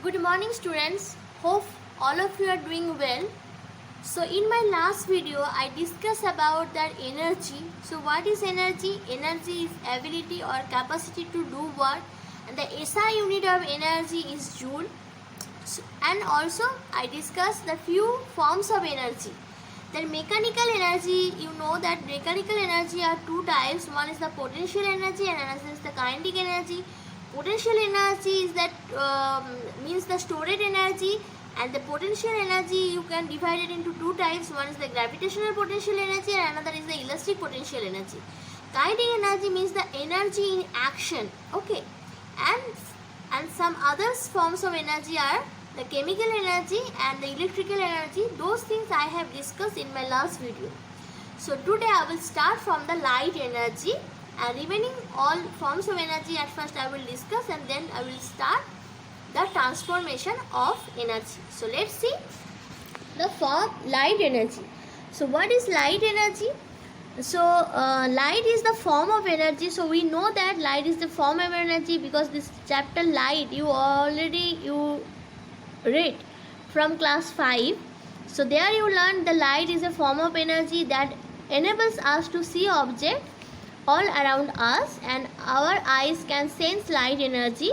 Good morning students. Hope all of you are doing well. So in my last video I discussed about that energy. So what is energy? Energy is ability or capacity to do work, and the SI unit of energy is joule. And also I discussed the few forms of energy. Then mechanical energy, you know that mechanical energy are two types. One is the potential energy and another is the kinetic energy. Potential energy is that means the stored energy, and the potential energy you can divide it into two types. One is the gravitational potential energy and another is the elastic potential energy. Kinetic energy means the energy in action. Okay, and some other forms of energy are the chemical energy and the electrical energy. Those things I have discussed in my last video. So today I will start from the light energy, and remaining all forms of energy at first I will discuss, and then I will start the transformation of energy. So let's see the form light energy. So what is light energy? So light is the form of energy. So we know that light is the form of energy because this chapter light you read from class 5. So there you learned the light is a form of energy that enables us to see objects all around us, and our eyes can sense light energy.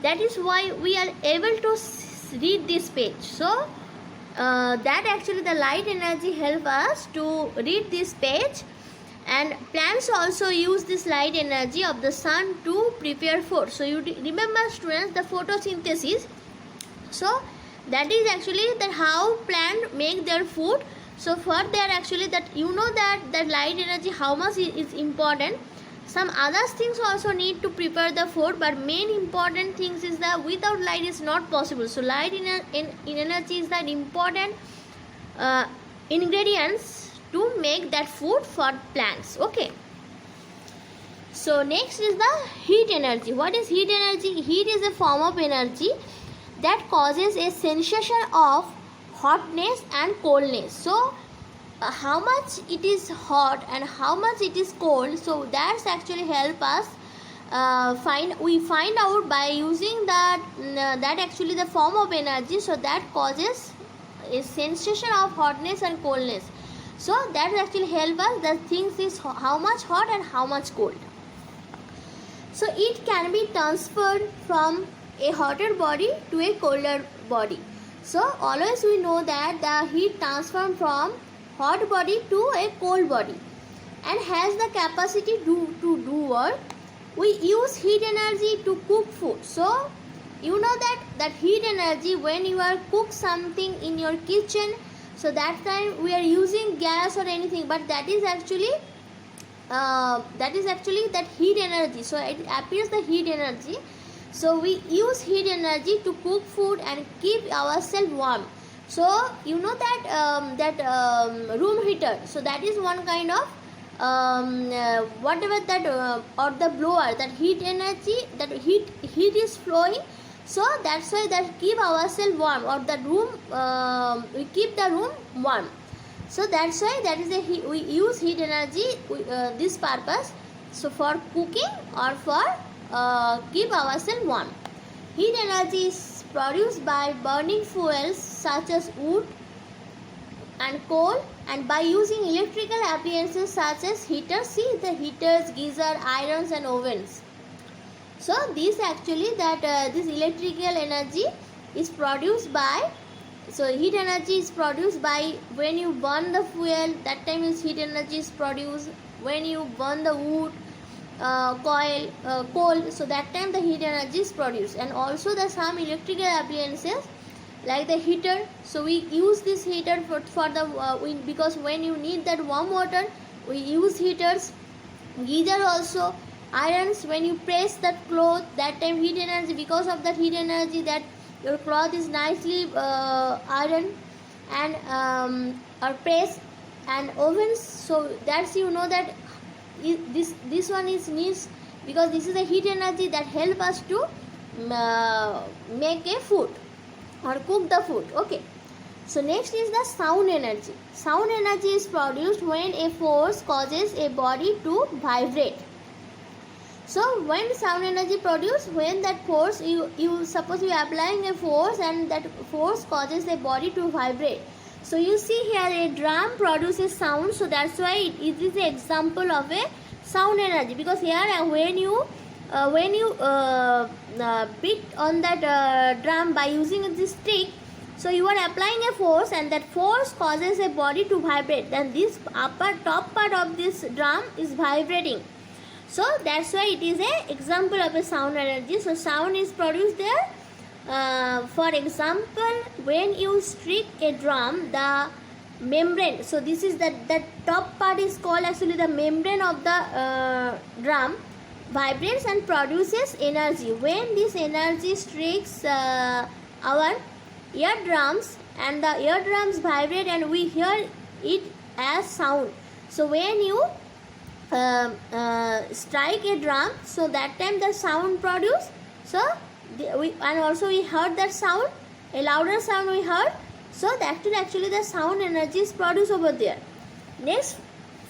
That is why we are able to read this page. So that actually the light energy help us to read this page. And plants also use this light energy of the sun to prepare food. So you remember students the photosynthesis. So that is actually that how plant make their food. So for there actually that you know that light energy how much is important. Some other things also need to prepare the food, but main important things is that without light is not possible. So light in energy is that important ingredients to make that food for plants. Okay. So next is the heat energy. What is heat energy? Heat is a form of energy that causes a sensation of hotness and coldness. So how much it is hot and how much it is cold, so that's actually help us find out by using that actually the form of energy. So that causes a sensation of hotness and coldness. So that actually help us the things is how much hot and how much cold. So it can be transferred from a hotter body to a colder body. So always we know that the heat transform from hot body to a cold body and has the capacity to do work. We use heat energy to cook food. So you know that heat energy when you are cook something in your kitchen, so that time we are using gas or anything, but that is actually that heat energy. So it appears the heat energy. So we use heat energy to cook food and keep ourselves warm. So you know that room heater. So that is one kind of whatever that or the blower, that heat energy, that heat is flowing. So that's why that keep ourselves warm, or the room we keep the room warm. So that's why that is we use heat energy this purpose. So for cooking or for keep ourselves warm. Heat energy is produced by burning fuels such as wood and coal, and by using electrical appliances such as heaters. See the heaters, geyser, irons and ovens. So this actually this electrical energy is produced by, so heat energy is produced by when you burn the fuel, that time is heat energy is produced. When you burn the wood, coal, so that time the heat energy is produced. And also the some electrical appliances like the heater. So we use this heater for the because when you need that warm water we use heaters. Geyser also, irons, when you press that cloth, that time heat energy, because of that heat energy that your cloth is nicely ironed and or pressed. And ovens, so that's you know that this one is needs because this is a heat energy that help us to make a food or cook the food. Okay. So next is the sound energy. Sound energy is produced when a force causes a body to vibrate. So when sound energy produced, when that force, you suppose you are applying a force and that force causes the body to vibrate. So you see here a drum produces sound, so that's why it is an example of a sound energy, because here when you beat on that drum by using this stick, so you are applying a force and that force causes a body to vibrate, then this top part of this drum is vibrating. So that's why it is a example of a sound energy. So sound is produced there. For example, when you strike a drum, the membrane, so this is the top part is called actually the membrane of the drum, vibrates and produces energy. When this energy strikes our eardrums, and the eardrums vibrate and we hear it as sound. So when you strike a drum, so that time the sound produced. So and also we heard that sound, a louder sound we heard. So that is actually the sound energy is produced over there. Next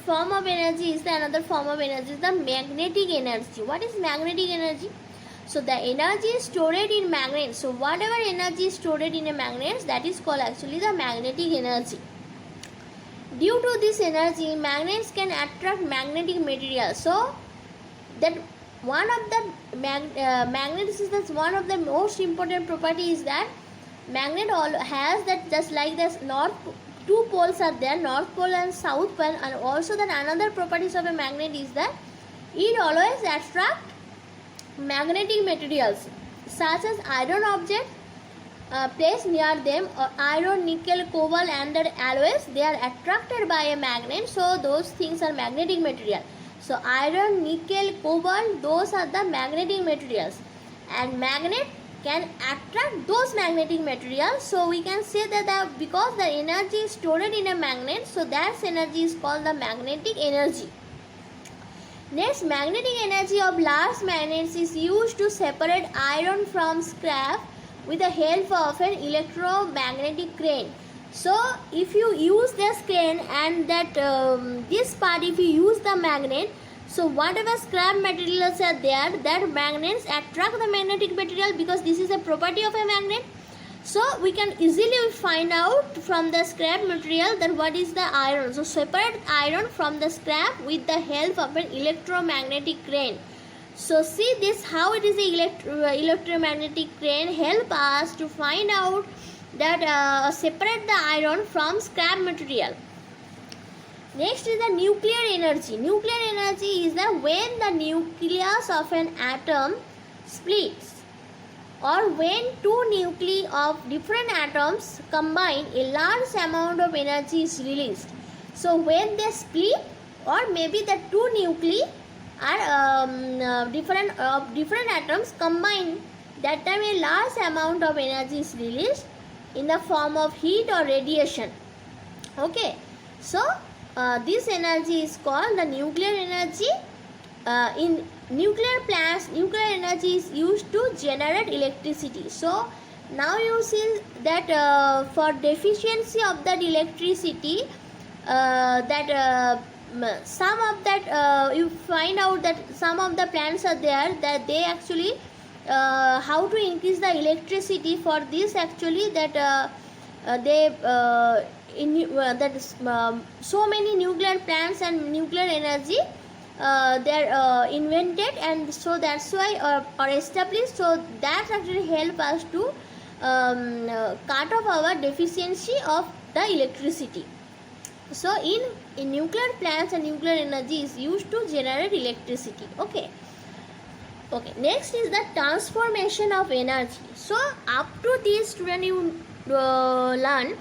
form of energy is another form of energy is the magnetic energy. What is magnetic energy? So the energy is stored in magnets. So whatever energy is stored in a magnet, that is called actually the magnetic energy. Due to this energy, magnets can attract magnetic material. So that one of the magnets is that one of the most important properties is that magnet has that, just like this two poles are there, north pole and south pole, and also that another properties of a magnet is that it always attract magnetic materials such as iron object placed near them, or iron, nickel, cobalt and their alloys, they are attracted by a magnet. So those things are magnetic material. So iron, nickel, cobalt, those are the magnetic materials, and magnet can attract those magnetic materials. So we can say that because the energy is stored in a magnet, so that energy is called the magnetic energy. Next, magnetic energy of large magnets is used to separate iron from scrap with the help of an electromagnetic crane. So if you use this crane and that this part, if you use the magnet, so whatever scrap materials are there, that magnets attract the magnetic material, because this is a property of a magnet. So we can easily find out from the scrap material that what is the iron. So separate iron from the scrap with the help of an electromagnetic crane. So see this, how it is a electromagnetic crane help us to find out that separate the iron from scrap material. Next is the nuclear energy. Nuclear energy is that when the nucleus of an atom splits, or when two nuclei of different atoms combine, a large amount of energy is released. So when they split, or maybe the two nuclei are different atoms combine, that time a large amount of energy is released in the form of heat or radiation. Okay, so this energy is called the nuclear energy. In nuclear plants, nuclear energy is used to generate electricity. So now you see that for deficiency of that electricity, some of that you find out that some of the plants are there that they actually how to increase the electricity. For this actually that so many nuclear plants and nuclear energy they are invented, and so that's why or established. So that actually help us to cut off our deficiency of the electricity. So in nuclear plants, and nuclear energy is used to generate electricity. Okay, next is the transformation of energy. So up to this student you learn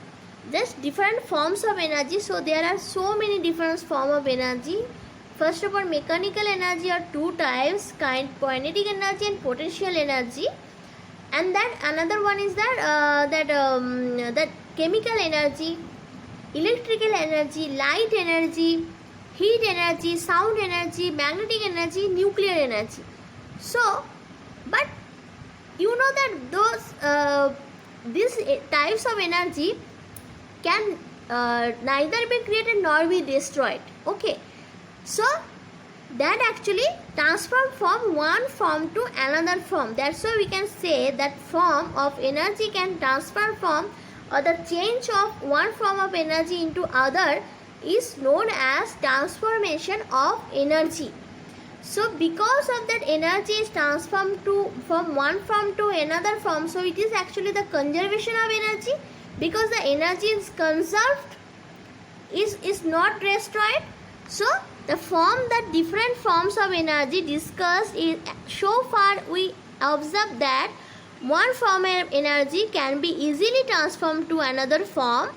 just different forms of energy. So there are so many different forms of energy. First of all, mechanical energy are two types, kinetic energy and potential energy. And that another one is that that chemical energy, electrical energy, light energy, heat energy, sound energy, magnetic energy, nuclear energy. So, but you know that those these types of energy can neither be created nor be destroyed. Okay, so that actually transform from one form to another form. That's why we can say that form of energy can transfer from, or the change of one form of energy into other is known as transformation of energy. So because of that, energy is transformed from one form to another form. So it is actually the conservation of energy, because the energy is conserved, is not destroyed. So the different forms of energy discussed is, so far we observe that one form of energy can be easily transformed to another form,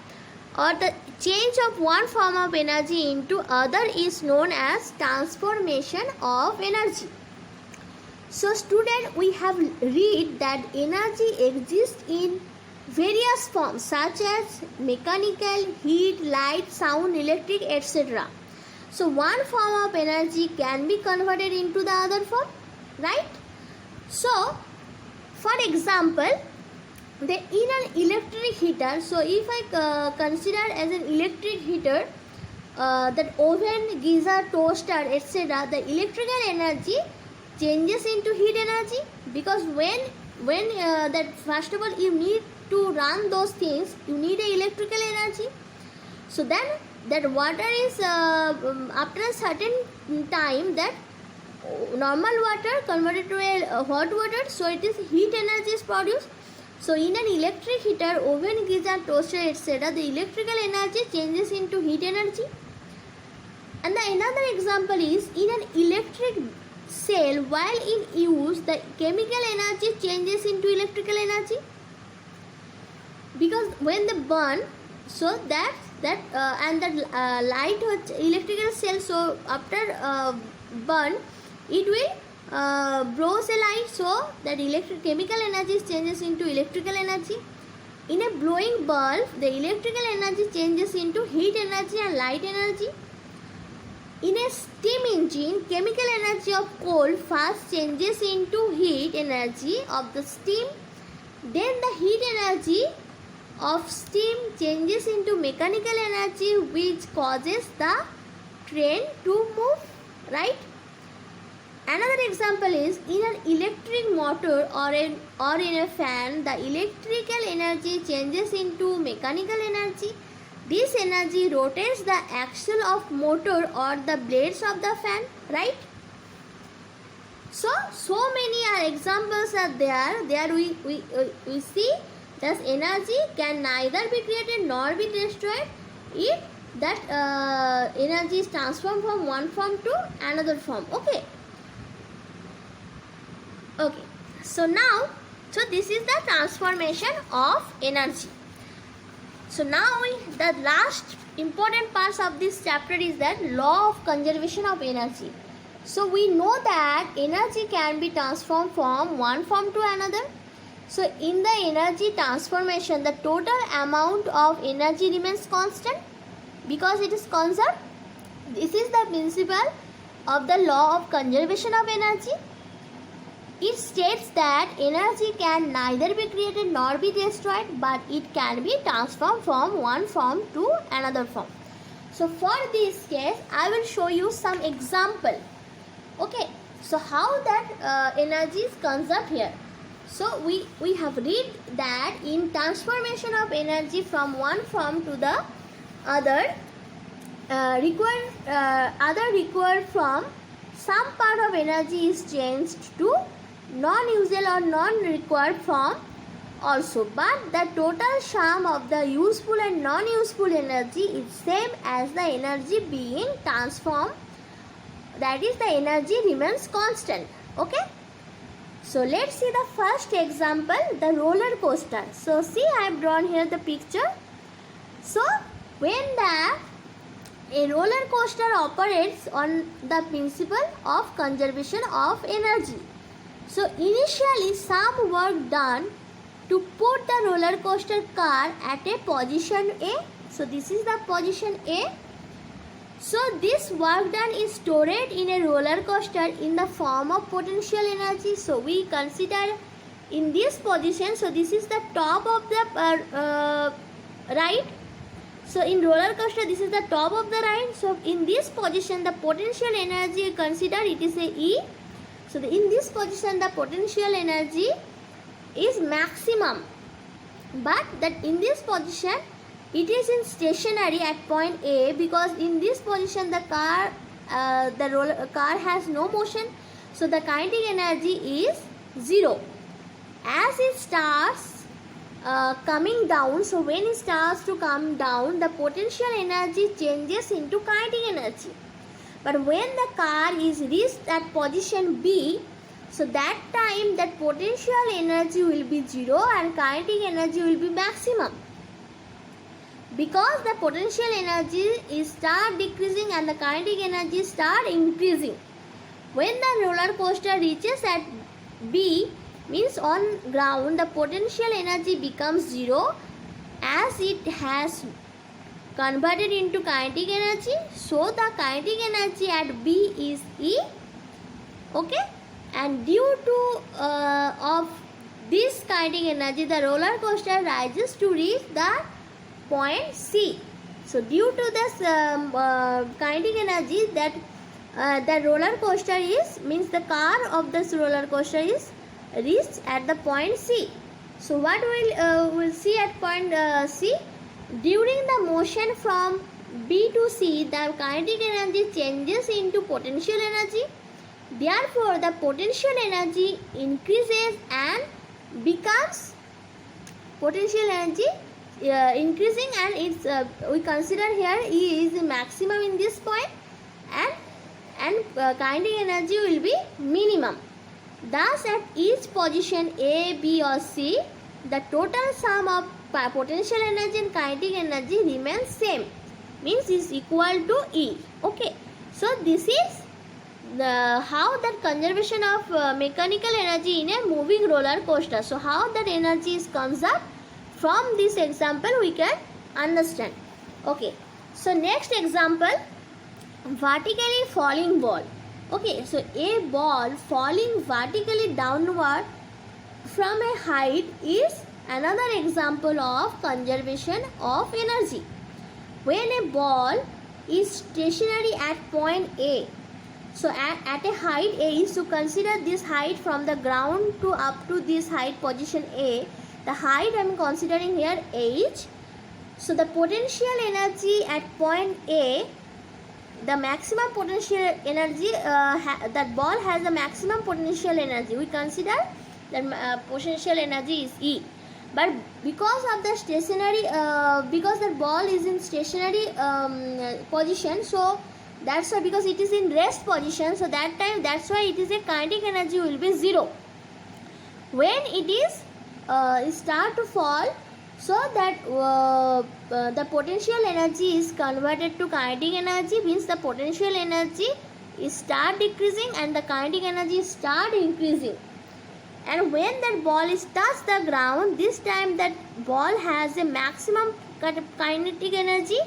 or the change of one form of energy into other is known as transformation of energy. So student, we have read that energy exists in various forms such as mechanical, heat, light, sound, electric, etc. So one form of energy can be converted into the other form, right? So for example, in an electric heater, so if I consider as an electric heater, that oven, geyser, toaster, etc., the electrical energy changes into heat energy, because when that first of all you need to run those things, you need a electrical energy. So then that water is after a certain time, that normal water converted to a hot water, so it is heat energy is produced. So in an electric heater, oven, geyser, toaster, etc., the electrical energy changes into heat energy. And the another example is in an electric cell, while in use, the chemical energy changes into electrical energy, because when they burn, so that and that light electrical cell, so after burn, it will blows a light, so that chemical energy changes into electrical energy. In a blowing bulb, the electrical energy changes into heat energy and light energy. In a steam engine, chemical energy of coal first changes into heat energy of the steam, then the heat energy of steam changes into mechanical energy, which causes the train to move, right? Another example is in an electric motor or in a fan, the electrical energy changes into mechanical energy. This energy rotates the axle of motor or the blades of the fan, right? So many examples are there. There we see that energy can neither be created nor be destroyed if that energy is transformed from one form to another form. Okay. So this is the transformation of energy. So now the last important part of this chapter is that law of conservation of energy. So we know that energy can be transformed from one form to another. So in the energy transformation, the total amount of energy remains constant because it is conserved. This is the principle of the law of conservation of energy. It states that energy can neither be created nor be destroyed, but it can be transformed from one form to another form. So for this case, I will show you some example. Okay, so how that energy is conserved here. So we have read that in transformation of energy from one form to the other, required form, some part of energy is changed to non-usual or non-required form also, but the total sum of the useful and non-useful energy is same as the energy being transformed, that is the energy remains constant. Okay, so let's see the first example, the roller coaster. So see, I have drawn here the picture. So when a roller coaster operates on the principle of conservation of energy. So initially some work done to put the roller coaster car at a position A. So this is the position A. So this work done is stored in a roller coaster in the form of potential energy. So we consider in this position, so this is the top of the right. So in roller coaster, this is the top of the ride. So in this position, the potential energy considered, it is a E. So in this position, the potential energy is maximum. But that in this position, it is in stationary at point A, because in this position the car has no motion. So the kinetic energy is 0. As it starts coming down, so when it starts to come down, the potential energy changes into kinetic energy. But when the car is reached at position B, so that time that potential energy will be 0 and kinetic energy will be maximum. Because the potential energy is start decreasing and the kinetic energy start increasing. When the roller coaster reaches at B, means on ground, the potential energy becomes 0 as it has converted into kinetic energy. So the kinetic energy at B is E. Okay, and due to of this kinetic energy, the roller coaster rises to reach the point C. So due to this kinetic energy, that the roller coaster is, means the car of this roller coaster is reached at the point C. So what we'll see at point C? During the motion from B to C, the kinetic energy changes into potential energy. Therefore, the potential energy increases and becomes potential energy increasing, and it's we consider here E is the maximum in this point, and kinetic energy will be minimum. Thus, at each position A, B or C, the total sum of potential energy and kinetic energy remains same, means is equal to E. Okay, so this is the how that conservation of mechanical energy in a moving roller coaster. So how that energy is conserved, from this example we can understand. Okay, so next example, vertically falling ball. Okay, so a ball falling vertically downward from a height is another example of conservation of energy. When a ball is stationary at point A, so at a height A, so consider this height from the ground to up to this height position A. The height I am considering here H. So the potential energy at point A, the maximum potential energy, that ball has the maximum potential energy. We consider that potential energy is E. But because of the stationary, because the ball is in stationary position, so that's why, because it is in rest position, so that time, that's why it is a kinetic energy will be 0. When it is start to fall, so that the potential energy is converted to kinetic energy, means the potential energy is start decreasing and the kinetic energy start increasing. And when that ball is touch the ground, this time that ball has a maximum kinetic energy,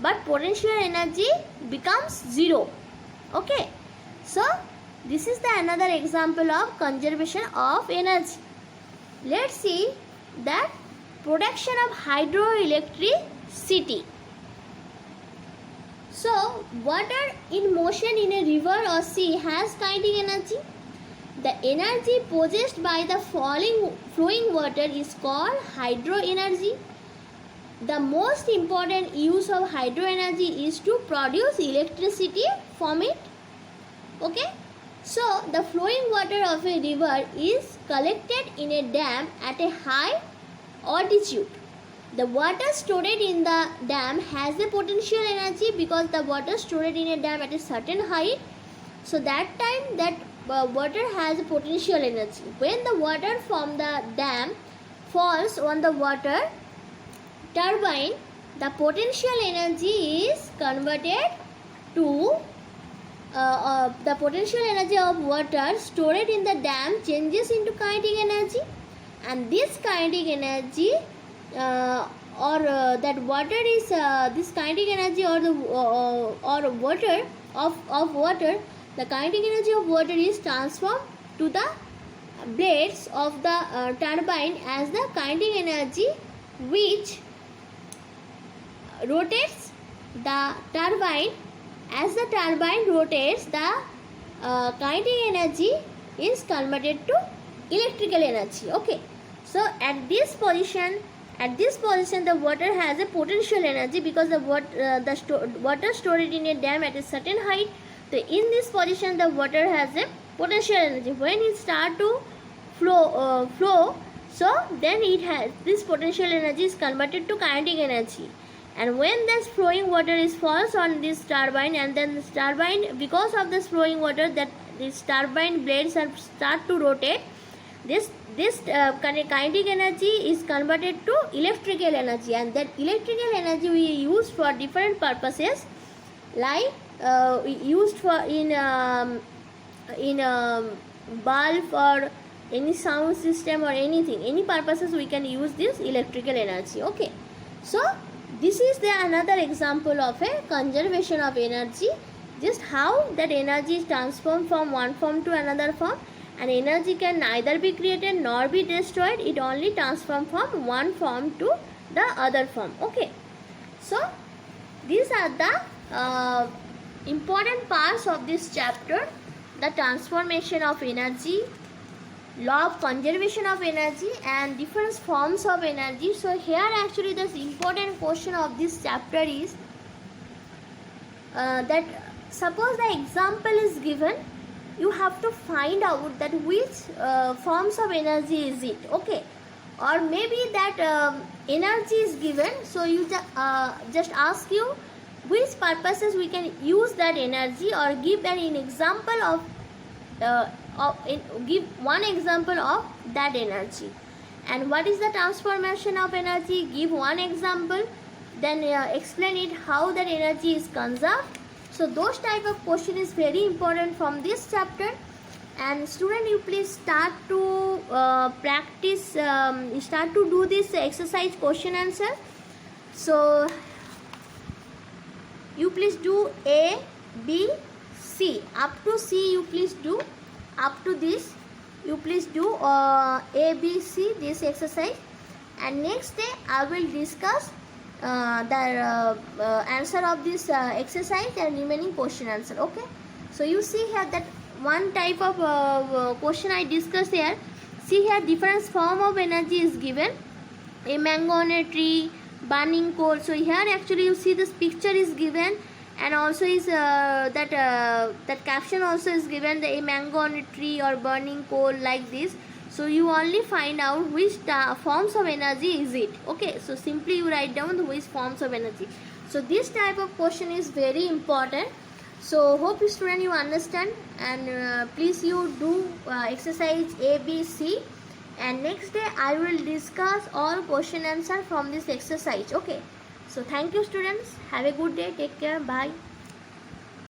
but potential energy becomes 0. Okay, so this is the another example of conservation of energy. Let's see that production of hydroelectricity. So water in motion in a river or sea has kinetic energy. The energy possessed by the flowing water is called hydro energy. The most important use of hydro energy is to produce electricity from it. Okay, so the flowing water of a river is collected in a dam at a high altitude. The water stored in the dam has a potential energy, because the water stored in a dam at a certain height, so that time that water has a potential energy. When the water from the dam falls on the water turbine, the potential energy is converted to the potential energy of water stored in the dam changes into kinetic energy, and this kinetic energy that water is this kinetic energy or the or water of water, the kinetic energy of water is transformed to the blades of the turbine as the kinetic energy, which rotates the turbine. As the turbine rotates, the kinetic energy is converted to electrical energy. Okay, so at this position the water has a potential energy, because the water stored in a dam at a certain height. So in this position the water has a potential energy. When it start to flow, so then it has this potential energy is converted to kinetic energy. And when this flowing water is falls on this turbine, and then this turbine, because of this flowing water, that this turbine blades are start to rotate, this kinetic energy is converted to electrical energy, and that electrical energy we use for different purposes, like used for in bulb or any sound system or anything, any purposes we can use this electrical energy. Okay, so this is the another example of a conservation of energy, just how that energy is transformed from one form to another form. And energy can neither be created nor be destroyed, it only transforms from one form to the other form. Okay, so these are the important parts of this chapter: the transformation of energy, law of conservation of energy, and different forms of energy. So here actually the important question of this chapter is that suppose the example is given, you have to find out that which forms of energy is it. Okay, or maybe that energy is given, so you just ask you which purposes we can use that energy, or give an example of give one example of that energy. And what is the transformation of energy, give one example, then explain it how that energy is conserved. So those type of question is very important from this chapter. And student, you please start to practice, start to do this exercise question answer. So you please do A, B, C, up to C you please do, up to this you please do A, B, C, this exercise. And next day I will discuss the answer of this exercise and remaining question answer. Okay, so you see here that one type of question I discussed here. See here, different form of energy is given: a mango on a tree, burning coal. So here actually you see this picture is given, and also is that caption also is given, the a mango on a tree or burning coal, like this. So you only find out which forms of energy is it. Okay, so simply you write down which forms of energy. So this type of question is very important. So hope student you understand, and please you do exercise A, B, C, and next day I will discuss all question answer from this exercise. Okay, so thank you students, have a good day, take care, bye.